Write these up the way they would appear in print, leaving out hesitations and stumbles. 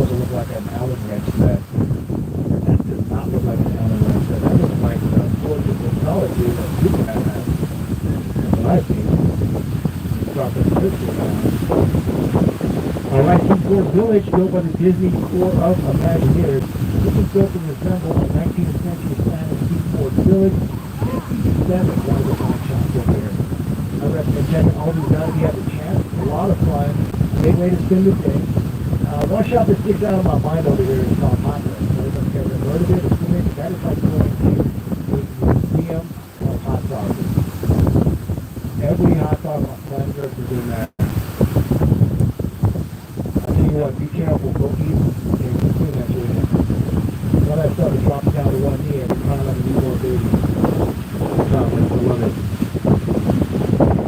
supposed to look like an Allen wrench set. That does not look like an Allen wrench set. That looks like the gorgeous technology that Superman has. That's what I've seen. Drop the picture down. All right, Seaport Village, built by the Disney Corps of Imagineers. This is built to resemble a 19th century Spanish seaport village. 57 wonderful shops over here. I recommend checking all these out if you have a chance. It's a lot of fun. Great way to spend the day. One shop that sticks out of my mind over here is called Hot Dogs. So if you've ever heard of it, that is like going to a museum of hot dogs. Every hot dog on planet Earth is in there. I tell you what, be careful, cookies. Okay, clean that shit in. All that stuff is dropping down to one knee every time like a newborn baby. I love it.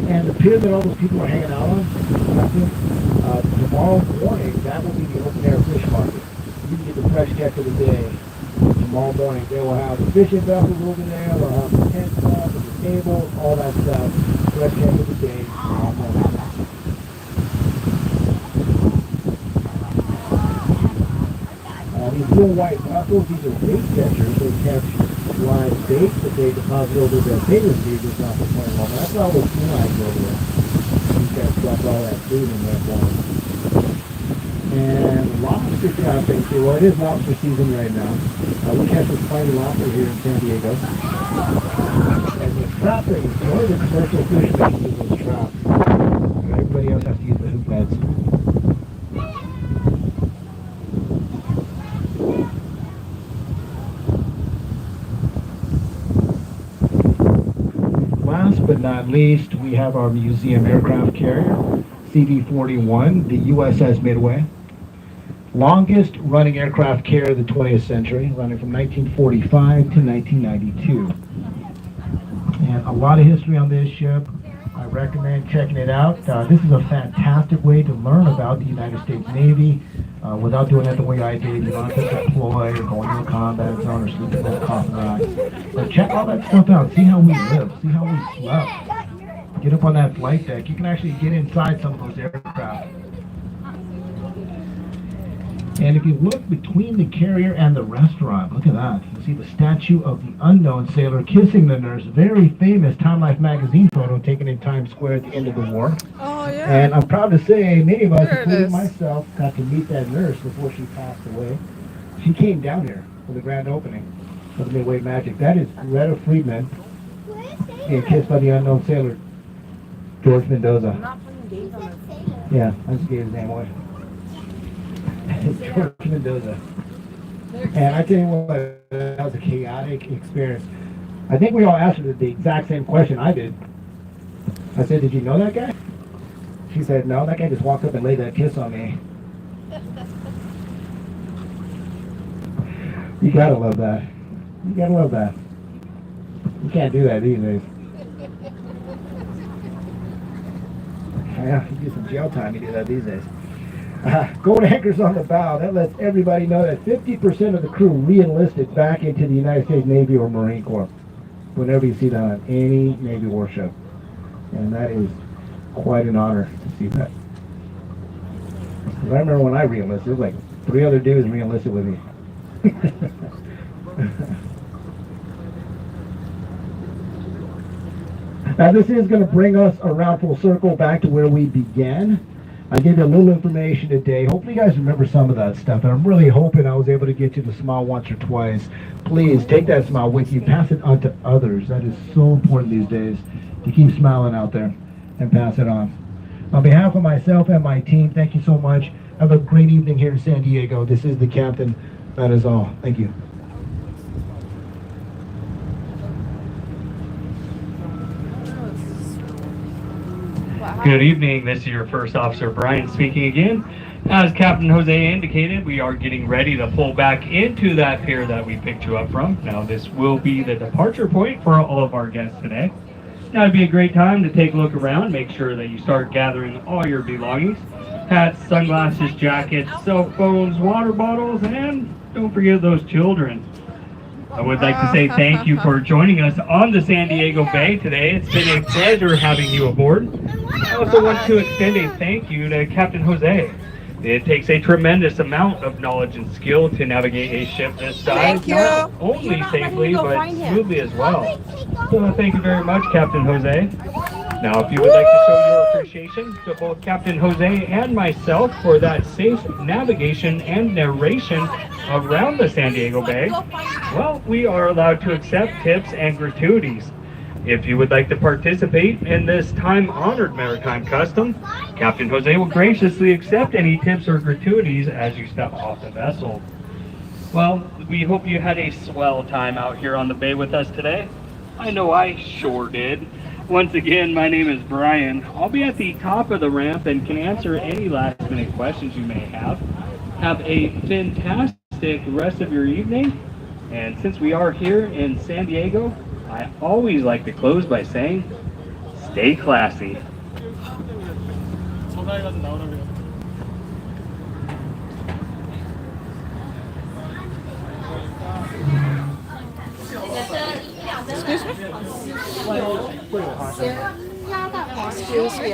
And the pier that all those people are hanging out on, tomorrow morning, that will be the open air fish market. You can get the fresh catch of the day. Tomorrow morning, they will have the fishing vessels over there, they'll have the tent stuff, the tables, all that stuff. Fresh catch of the day tomorrow morning. These little white mussels, these are bait catchers. They catch live bait that they deposit over their bait receivers off the point wall. That's all the sea lions over there. These guys drop all that food in there for them. And lobster shopping, well, it is lobster season right now. We catch this fine lobster here in San Diego. And the trapping, only the commercial fishermen use those traps. Everybody else has to use the hook nets. Last but not least, we have our museum aircraft carrier, CV-41, the USS Midway. Longest running aircraft carrier of the 20th century, running from 1945 to 1992. And a lot of history on this ship. I recommend checking it out. This is a fantastic way to learn about the United States Navy without doing it the way I did. You don't have to deploy or go into a combat zone or sleep in a coffin rack. But check all that stuff out. See how we live. See how we slept. Get up on that flight deck. You can actually get inside some of those aircraft. And if you look between the carrier and the restaurant, look at that. You see the statue of the unknown sailor kissing the nurse. Very famous Time Life magazine photo taken in Times Square at the end of the war. Oh, yeah. And I'm proud to say many of us, including myself, got to meet that nurse before she passed away. She came down here for the grand opening of the Midway Magic. That is Greta Friedman being kissed by the unknown sailor, George Mendoza. Yeah, I just gave his name away. George Mendoza. And I tell you what, that was a chaotic experience. I think we all asked her the exact same question I did. I said, did you know that guy? She said, no, that guy just walked up and laid that kiss on me. You gotta love that. You gotta love that. You can't do that these days. Yeah, you do some jail time, you do that these days. Gold anchors on the bow. That lets everybody know that 50% of the crew re-enlisted back into the United States Navy or Marine Corps. Whenever you see that on any Navy warship. And that is quite an honor to see that. I remember when I re-enlisted, it was like 3 other dudes re-enlisted with me. Now this is going to bring us around full circle back to where we began. I gave you a little information today. Hopefully you guys remember some of that stuff, and I'm really hoping I was able to get you to smile once or twice. Please take that smile with you, pass it on to others. That is so important these days, to keep smiling out there and pass it on. On behalf of myself and my team, thank you so much. Have a great evening here in San Diego. This is the captain. That is all. Thank you. Good evening, this is your First Officer Brian speaking again. As Captain Jose indicated, we are getting ready to pull back into that pier that we picked you up from. Now this will be the departure point for all of our guests today. Now it'd be a great time to take a look around, make sure that you start gathering all your belongings. Hats, sunglasses, jackets, cell phones, water bottles, and don't forget those children. I would like to say thank you for joining us on the San Diego Bay today. It's been a pleasure having you aboard. I also want to extend a thank you to Captain Jose. It takes a tremendous amount of knowledge and skill to navigate a ship this size, Thank you. not only safely, but smoothly as well. So thank you very much, Captain Jose. Now, if you would like to show your appreciation to both Captain Jose and myself for that safe navigation and narration around the San Diego Bay, well, we are allowed to accept tips and gratuities. If you would like to participate in this time-honored maritime custom, Captain Jose will graciously accept any tips or gratuities as you step off the vessel. Well, we hope you had a swell time out here on the bay with us today. I know I sure did. Once again, my name is Brian. I'll be at the top of the ramp and can answer any last-minute questions you may have. Have a fantastic rest of your evening. And since we are here in San Diego, I always like to close by saying, stay classy. Excuse me.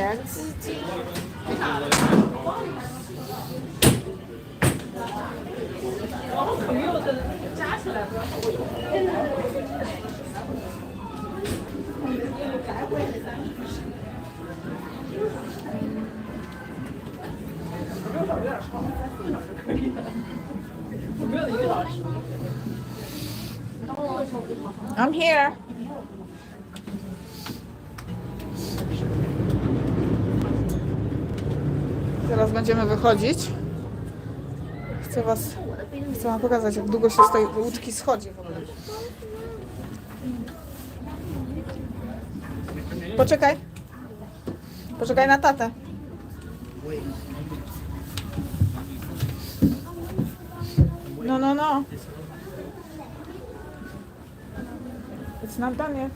I'm here. Teraz będziemy wychodzić. Chcę wam pokazać, jak długo się z tej łódki schodzi w ogóle. Poczekaj. Poczekaj na tatę. No. It's not done yet.